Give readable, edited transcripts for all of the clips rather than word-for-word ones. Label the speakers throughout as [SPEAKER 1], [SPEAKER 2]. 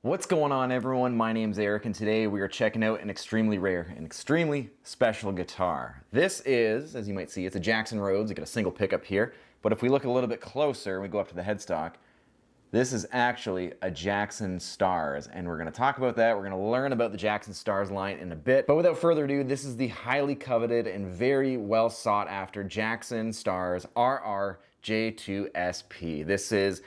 [SPEAKER 1] What's going on, everyone? My name's Eric, and today we are checking out an extremely rare and extremely special guitar. This is, as you might see, it's a Jackson Rhodes. You got a single pickup here, but if we look a little bit closer, we go up to the headstock, this is actually a Jackson Stars, and we're going to talk about that. We're going to learn about the Jackson Stars line in a bit, but without further ado, this is the highly coveted and very well sought after Jackson Stars RR J2SP. This is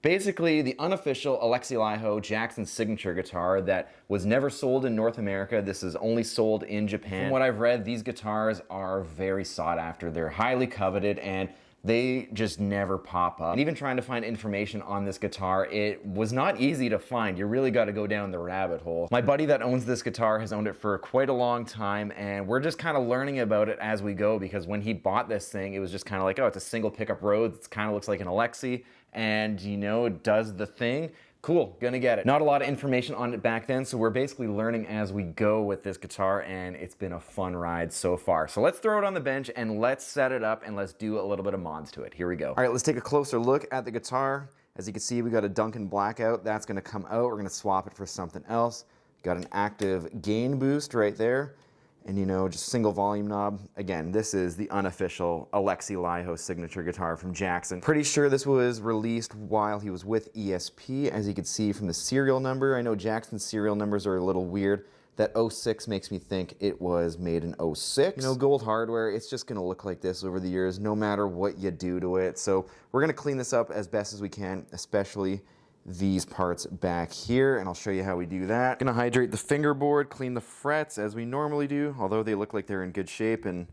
[SPEAKER 1] basically the unofficial Alexi Laiho JACKSON signature guitar that was never sold in North America. This is only sold in Japan. From what I've read, these guitars are very sought after. They're highly coveted and they just never pop up. And even trying to find information on this guitar, it was not easy to find. You really got to go down the rabbit hole. My buddy that owns this guitar has owned it for quite a long time, and we're just kind of learning about it as we go, because when he bought this thing, it was just kind of like, oh, it's a single pickup Rhodes. It kind of looks like an Alexi, and you know, it does the thing. Cool, gonna get it. Not a lot of information on it back then, so we're basically learning as we go with this guitar, and it's been a fun ride so far. So let's throw it on the bench and let's set it up and let's do a little bit of mods to it. Here we go. All right, let's take a closer look at the guitar. As you can see, we got a Duncan Blackout. That's gonna come out. We're gonna swap it for something else. Got an active gain boost right there. And you know, just single volume knob. Again, this is the unofficial Alexi Laiho signature guitar from Jackson. Pretty sure this was released while he was with ESP, as you can see from the serial number. I know Jackson's serial numbers are a little weird. That 06 makes me think it was made in 06. You know, gold hardware, it's just gonna look like this over the years, no matter what you do to it. So we're gonna clean this up as best as we can, especially these parts back here, and I'll show you how we do that. Gonna hydrate the fingerboard, clean the frets as we normally do, although they look like they're in good shape. And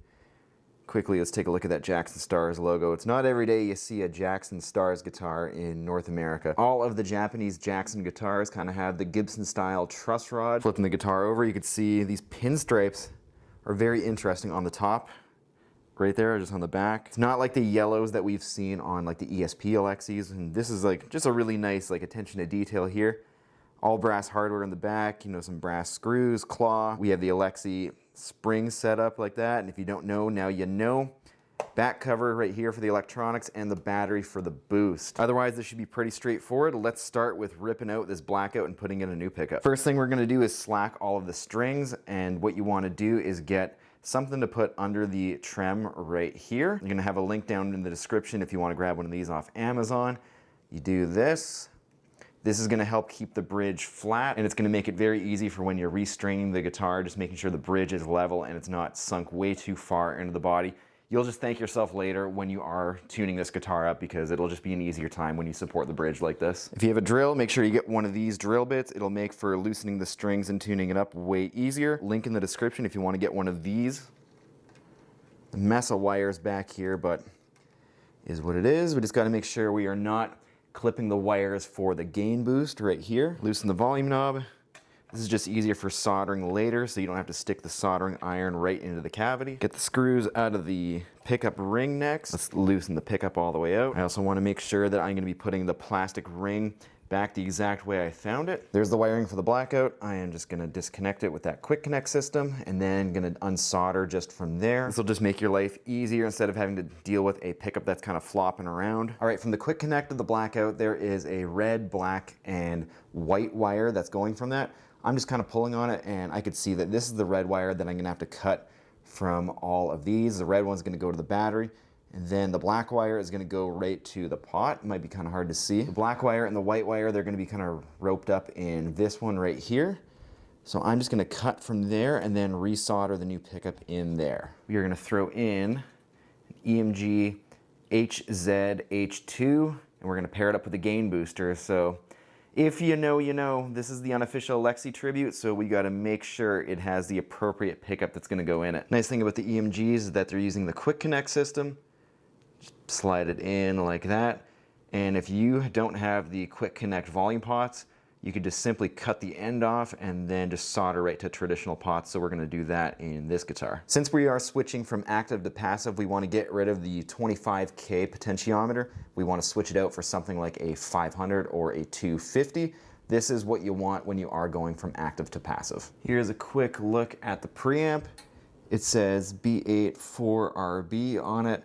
[SPEAKER 1] quickly, let's take a look at that Jackson Stars logo. It's not every day you see a Jackson Stars guitar in North America. All of the Japanese Jackson guitars kind of have the Gibson style truss rod. Flipping the guitar over, you can see these pinstripes are very interesting on the top. Right there, just on the back. It's not like the yellows that we've seen on like the ESP Alexis, and this is like just a really nice like attention to detail here. All brass hardware in the back, you know, some brass screws, claw. We have the Alexi spring set up like that, and if you don't know, now you know. Back cover right here for the electronics and the battery for the boost. Otherwise, this should be pretty straightforward. Let's start with ripping out this Blackout and putting in a new pickup. First thing we're gonna do is slack all of the strings, and what you wanna do is get something to put under the trem right here. You're gonna have a link down in the description if you wanna grab one of these off Amazon. You do this. This is gonna help keep the bridge flat, and it's gonna make it very easy for when you're restringing the guitar, just making sure the bridge is level and it's not sunk way too far into the body. You'll just thank yourself later when you are tuning this guitar up, because it'll just be an easier time when you support the bridge like this. If you have a drill, make sure you get one of these drill bits. It'll make for loosening the strings and tuning it up way easier. Link in the description if you want to get one of these. A mess of wires back here, but is what it is. We just got to make sure we are not clipping the wires for the gain boost right here. Loosen the volume knob. This is just easier for soldering later, so you don't have to stick the soldering iron right into the cavity. Get the screws out of the pickup ring next. Let's loosen the pickup all the way out. I also want to make sure that I'm going to be putting the plastic ring back the exact way I found it. There's the wiring for the Blackout. I am just going to disconnect it with that quick connect system, and then going to unsolder just from there. This will just make your life easier instead of having to deal with a pickup that's kind of flopping around. All right, from the quick connect of the Blackout, there is a red, black, and white wire that's going from that. I'm just kind of pulling on it, and I could see that this is the red wire that I'm going to have to cut from all of these. The red one's going to go to the battery, and then the black wire is going to go right to the pot. It might be kind of hard to see. The black wire and the white wire, they're going to be kind of roped up in this one right here. So I'm just going to cut from there and then resolder the new pickup in there. We are going to throw in an EMG HZ-H2, and we're going to pair it up with the gain booster. So if you know, you know. This is the unofficial Alexi tribute, so we got to make sure it has the appropriate pickup that's going to go in it. Nice thing about the EMGs is that they're using the quick connect system. Just slide it in like that. And if you don't have the quick connect volume pots, you could just simply cut the end off and then just solder right to traditional pots. So we're going to do that in this guitar. Since we are switching from active to passive, we want to get rid of the 25K potentiometer. We want to switch it out for something like a 500 or a 250. This is what you want when you are going from active to passive. Here's a quick look at the preamp. It says B84RB on it.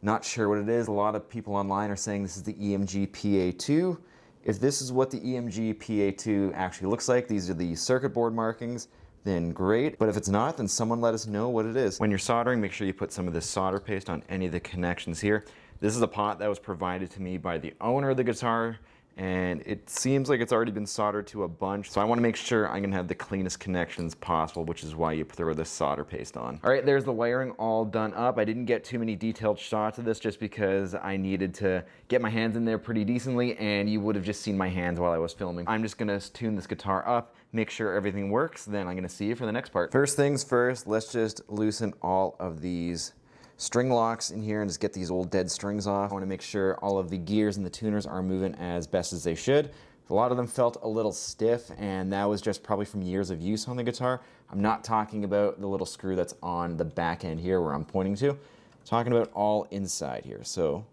[SPEAKER 1] Not sure what it is. A lot of people online are saying this is the EMG PA2. If this is what the EMG PA2 actually looks like, these are the circuit board markings, then great. But if it's not, then someone let us know what it is. When you're soldering, make sure you put some of this solder paste on any of the connections here. This is a pot that was provided to me by the owner of the guitar, and it seems like it's already been soldered to a bunch. So I want to make sure I'm gonna have the cleanest connections possible, which is why you throw this solder paste on. All right, there's the wiring all done up. I didn't get too many detailed shots of this just because I needed to get my hands in there pretty decently, and you would have just seen my hands while I was filming. I'm just gonna tune this guitar up, make sure everything works, then I'm gonna see you for the next part. First things first, let's just loosen all of these string locks in here and just get these old dead strings off. I want to make sure all of the gears and the tuners are moving as best as they should. A lot of them felt a little stiff, and that was just probably from years of use on the guitar. I'm not talking about the little screw that's on the back end here where I'm pointing to. I'm talking about all inside here. So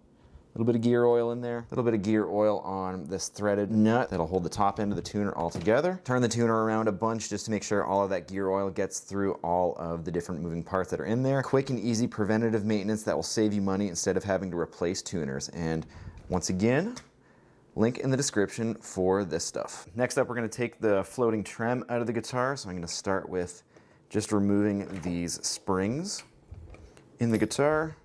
[SPEAKER 1] a little bit of gear oil in there, a little bit of gear oil on this threaded nut that'll hold the top end of the tuner all together. Turn the tuner around a bunch just to make sure all of that gear oil gets through all of the different moving parts that are in there. Quick and easy preventative maintenance that will save you money instead of having to replace tuners. And once again, link in the description for this stuff. Next up, we're gonna take the floating trem out of the guitar. So I'm gonna start with just removing these springs in the guitar.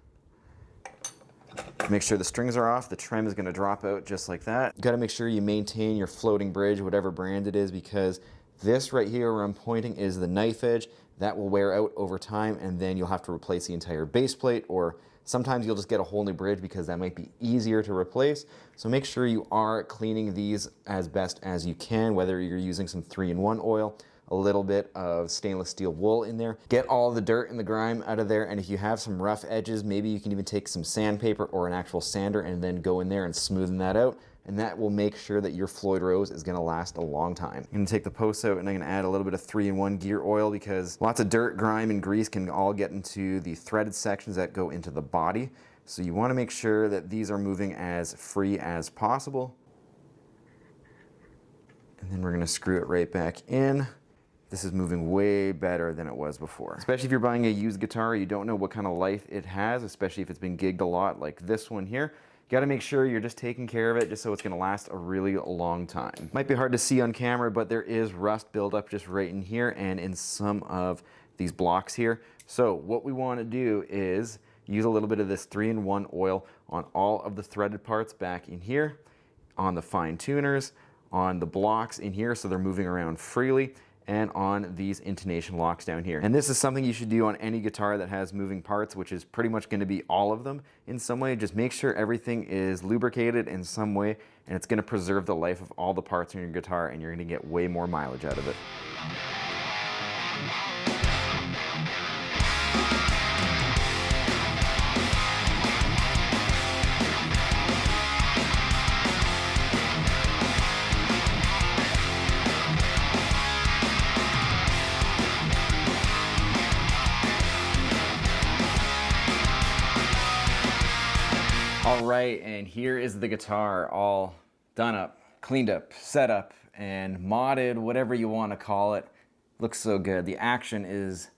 [SPEAKER 1] Make sure the strings are off. The trem is going to drop out just like that. You got to make sure you maintain your floating bridge, whatever brand it is, because this right here where I'm pointing is the knife edge. That will wear out over time, and then you'll have to replace the entire base plate, or sometimes you'll just get a whole new bridge because that might be easier to replace. So make sure you are cleaning these as best as you can, whether you're using some 3-in-1 oil, a little bit of stainless steel wool in there. Get all the dirt and the grime out of there, and if you have some rough edges, maybe you can even take some sandpaper or an actual sander and then go in there and smoothen that out, and that will make sure that your Floyd Rose is gonna last a long time. I'm gonna take the posts out and I'm gonna add a little bit of 3-in-1 gear oil because lots of dirt, grime, and grease can all get into the threaded sections that go into the body. So you wanna make sure that these are moving as free as possible. And then we're gonna screw it right back in. This is moving way better than it was before. Especially if you're buying a used guitar, you don't know what kind of life it has, especially if it's been gigged a lot like this one here. You gotta make sure you're just taking care of it just so it's gonna last a really long time. Might be hard to see on camera, but there is rust buildup just right in here and in some of these blocks here. So what we wanna do is use a little bit of this 3-in-1 oil on all of the threaded parts back in here, on the fine tuners, on the blocks in here so they're moving around freely, and on these intonation locks down here. And this is something you should do on any guitar that has moving parts, which is pretty much gonna be all of them in some way. Just make sure everything is lubricated in some way, and it's gonna preserve the life of all the parts in your guitar, and you're gonna get way more mileage out of it. All right, and here is the guitar all done up, cleaned up, set up, and modded, whatever you want to call it. Looks so good. The action is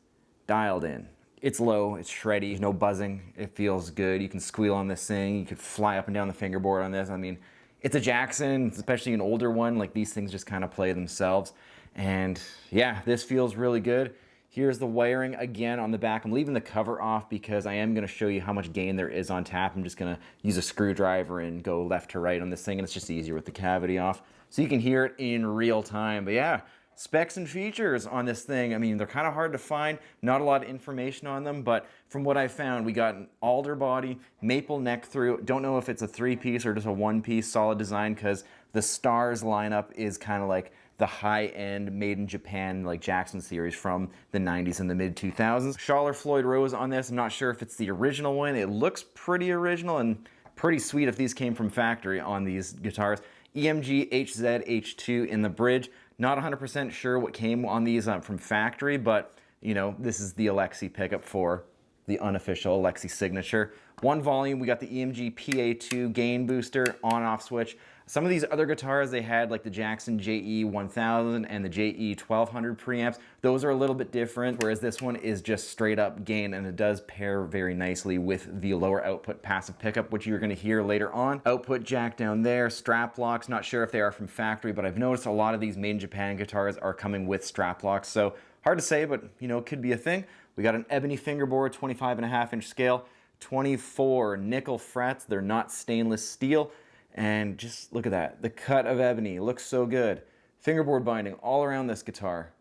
[SPEAKER 1] dialed in. It's low, it's shreddy, there's no buzzing, it feels good. You can squeal on this thing, you could fly up and down the fingerboard on this. I mean, it's a Jackson, especially an older one, like these things just kind of play themselves. And yeah, this feels really good. Here's the wiring again on the back. I'm leaving the cover off because I am gonna show you how much gain there is on tap. I'm just gonna use a screwdriver and go left to right on this thing, and it's just easier with the cavity off. So you can hear it in real time. But yeah, specs and features on this thing. I mean, they're kind of hard to find, not a lot of information on them, but from what I found, we got an alder body, maple neck through. Don't know if it's a 3-piece or just a 1-piece solid design, because the stars lineup is kind of like the high-end made in Japan like Jackson series from the 90s and the mid 2000s. Schaller Floyd Rose on this. I'm not sure if it's the original one. It looks pretty original and pretty sweet if these came from factory on these guitars. EMG HZ H2 in the bridge. Not 100% sure what came on these from factory, but you know, this is the Alexi pickup for the unofficial Alexi signature. 1 volume, we got the EMG PA2 gain booster on-off switch. Some of these other guitars, they had like the Jackson JE 1000 and the JE 1200 preamps. Those are a little bit different, whereas this one is just straight up gain, and it does pair very nicely with the lower output passive pickup, which you're gonna hear later on. Output jack down there, strap locks, not sure if they are from factory, but I've noticed a lot of these made in Japan guitars are coming with strap locks, so hard to say, but you know, it could be a thing. We got an ebony fingerboard, 25.5-inch scale, 24 nickel frets, they're not stainless steel. And just look at that, the cut of ebony looks so good. Fingerboard binding all around this guitar.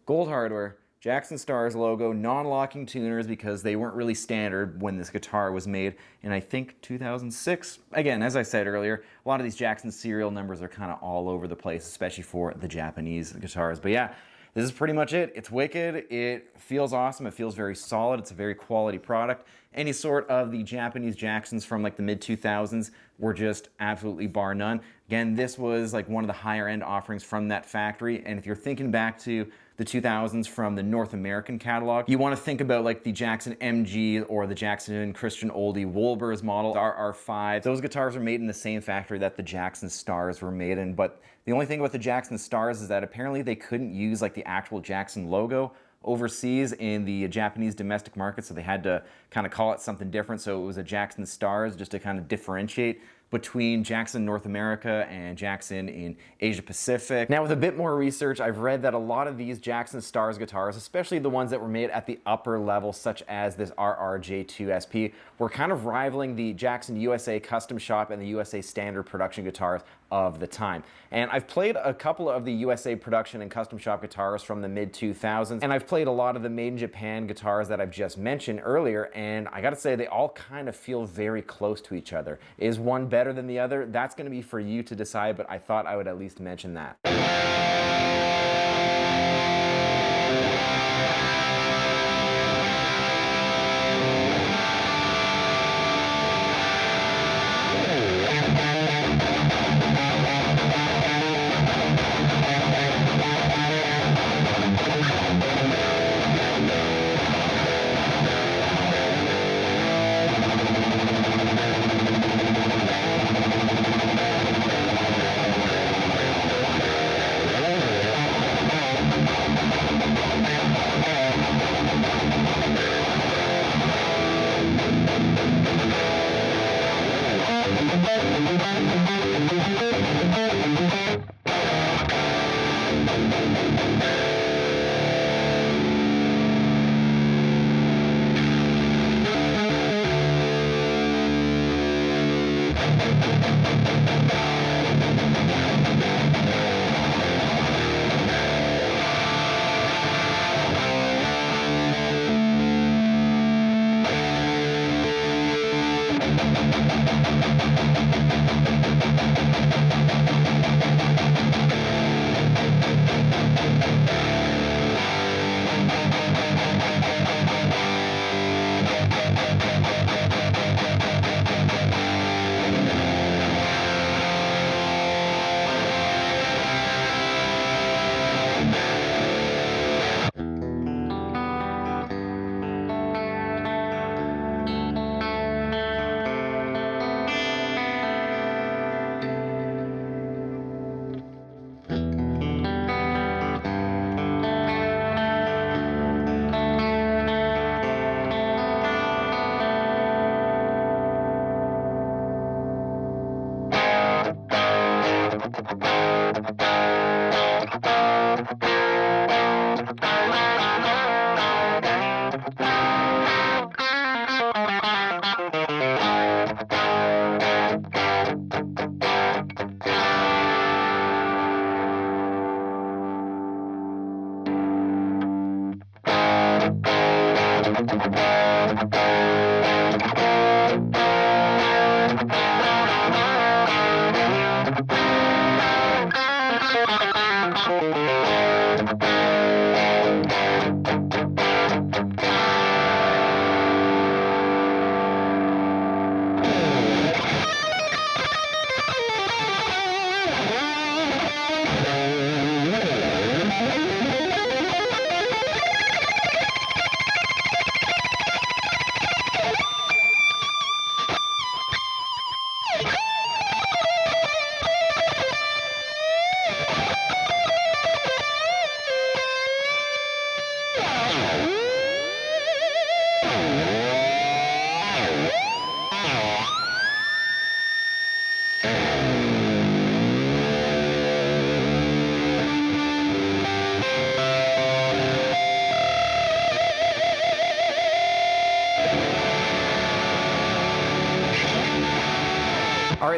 [SPEAKER 1] Gold hardware, Jackson Stars logo, non-locking tuners because they weren't really standard when this guitar was made in, I think, 2006. Again, as I said earlier, a lot of these Jackson serial numbers are kind of all over the place, especially for the Japanese guitars. But yeah, this is pretty much it. It's wicked, it feels awesome, it feels very solid, it's a very quality product. Any sort of the Japanese Jacksons from like the mid-2000s were just absolutely bar none. Again, this was like one of the higher end offerings from that factory, and if you're thinking back to the 2000s from the North American catalog, you want to think about like the Jackson MG or the Jackson Christian Oldie Wolbers model, RR5. Those guitars are made in the same factory that the Jackson Stars were made in, but the only thing about the Jackson Stars is that apparently they couldn't use like the actual Jackson logo overseas in the Japanese domestic market, so they had to kind of call it something different. So it was a Jackson Stars just to kind of differentiate between Jackson North America and Jackson in Asia Pacific. Now with a bit more research, I've read that a lot of these Jackson Stars guitars, especially the ones that were made at the upper level, such as this RRJ2 SP, were kind of rivaling the Jackson USA Custom Shop and the USA Standard production guitars of the time. And I've played a couple of the USA production and custom shop guitars from the mid-2000s, and I've played a lot of the made in Japan guitars that I've just mentioned earlier, and I gotta say they all kind of feel very close to each other. Is one better than the other? That's gonna be for you to decide, but I thought I would at least mention that.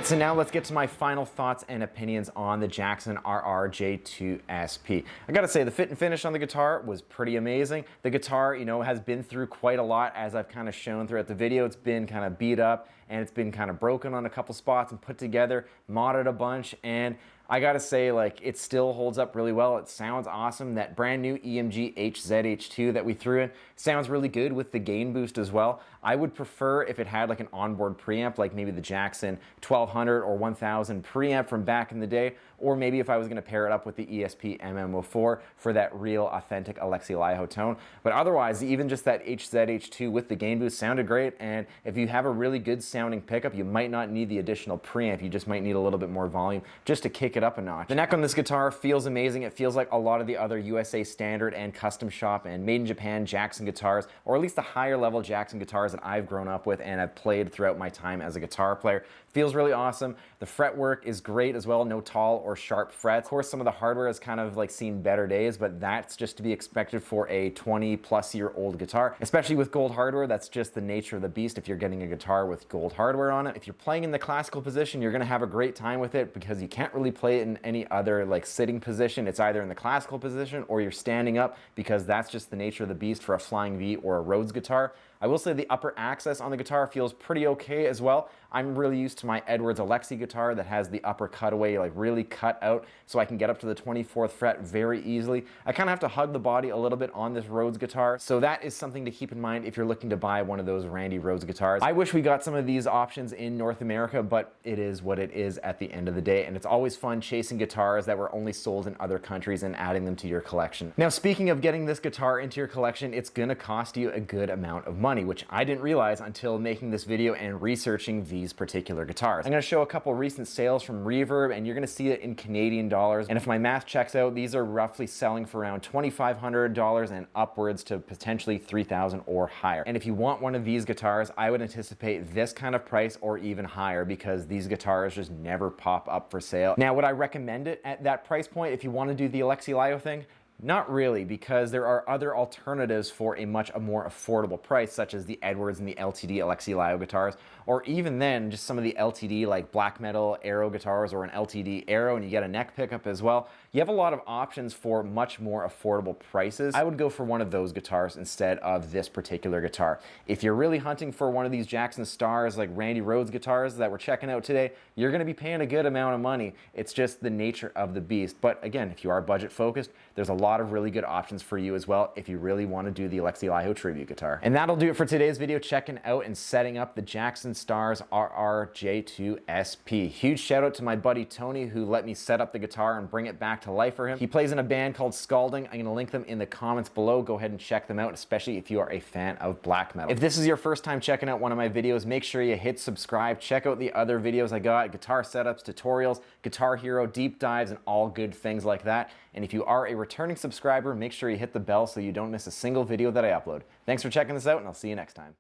[SPEAKER 1] right, so now let's get to my final thoughts and opinions on the Jackson RR J2 SP. I gotta say, the fit and finish on the guitar was pretty amazing. The guitar, you know, has been through quite a lot, as I've kind of shown throughout the video. It's been kind of beat up and it's been kind of broken on a couple spots and put together, modded a bunch, and I gotta say, like, it still holds up really well. It sounds awesome. That brand new EMG HZH2 that we threw in sounds really good with the gain boost as well. I would prefer if it had like an onboard preamp, like maybe the Jackson 1200 or 1000 preamp from back in the day, or maybe if I was gonna pair it up with the ESP MM04 for that real authentic Alexi Laiho tone. But otherwise, even just that HZH2 with the gain boost sounded great, and if you have a really good sounding pickup, you might not need the additional preamp. You just might need a little bit more volume just to kick it up a notch. The neck on this guitar feels amazing. It feels like a lot of the other USA standard and custom shop and made in Japan Jackson guitars, or at least the higher level Jackson guitars that I've grown up with and I've played throughout my time as a guitar player. Feels really awesome. The fretwork is great as well, no tall or sharp frets. Of course, some of the hardware has kind of like seen better days, but that's just to be expected for a 20-plus-year-old guitar. Especially with gold hardware, that's just the nature of the beast if you're getting a guitar with gold hardware on it. If you're playing in the classical position, you're gonna have a great time with it because you can't really play it in any other like sitting position. It's either in the classical position or you're standing up, because that's just the nature of the beast for a Flying V or a Rhodes guitar. I will say the upper access on the guitar feels pretty okay as well. I'm really used to my Edwards Alexi guitar that has the upper cutaway like really cut out, so I can get up to the 24th fret very easily. I kind of have to hug the body a little bit on this Rhodes guitar, so that is something to keep in mind if you're looking to buy one of those Randy Rhodes guitars. I wish we got some of these options in North America, but it is what it is at the end of the day, and it's always fun chasing guitars that were only sold in other countries and adding them to your collection. Now, speaking of getting this guitar into your collection, it's gonna cost you a good amount of money, which I didn't realize until making this video and researching these particular guitars. I'm gonna show a couple recent sales from Reverb, and you're gonna see it in Canadian dollars. And if my math checks out, these are roughly selling for around $2,500 and upwards to potentially $3,000 or higher. And if you want one of these guitars, I would anticipate this kind of price or even higher, because these guitars just never pop up for sale. Now, would I recommend it at that price point if you want to do the Alexi Laiho thing? Not really, because there are other alternatives for a much more affordable price, such as the Edwards and the LTD Alexi Laiho guitars, or even then just some of the LTD like black metal Aero guitars, or an LTD Aero and you get a neck pickup as well. You have a lot of options for much more affordable prices. I would go for one of those guitars instead of this particular guitar. If you're really hunting for one of these Jackson Stars like Randy Rhodes guitars that we're checking out today, you're going to be paying a good amount of money. It's just the nature of the beast. But again, if you are budget focused, there's a lot of really good options for you as well if you really want to do the Alexi Laiho tribute guitar. And that'll do it for today's video, checking out and setting up the Jackson Stars RR J2 SP. Huge shout out to my buddy Tony, who let me set up the guitar and bring it back to life for him. He plays in a band called Scalding. I'm going to link them in the comments below. Go ahead and check them out, especially if you are a fan of black metal. If this is your first time checking out one of my videos, make sure you hit subscribe. Check out the other videos I got: guitar setups, tutorials, Guitar Hero deep dives, and all good things like that. And if you are a returning subscriber, make sure you hit the bell so you don't miss a single video that I upload. Thanks for checking this out, and I'll see you next time.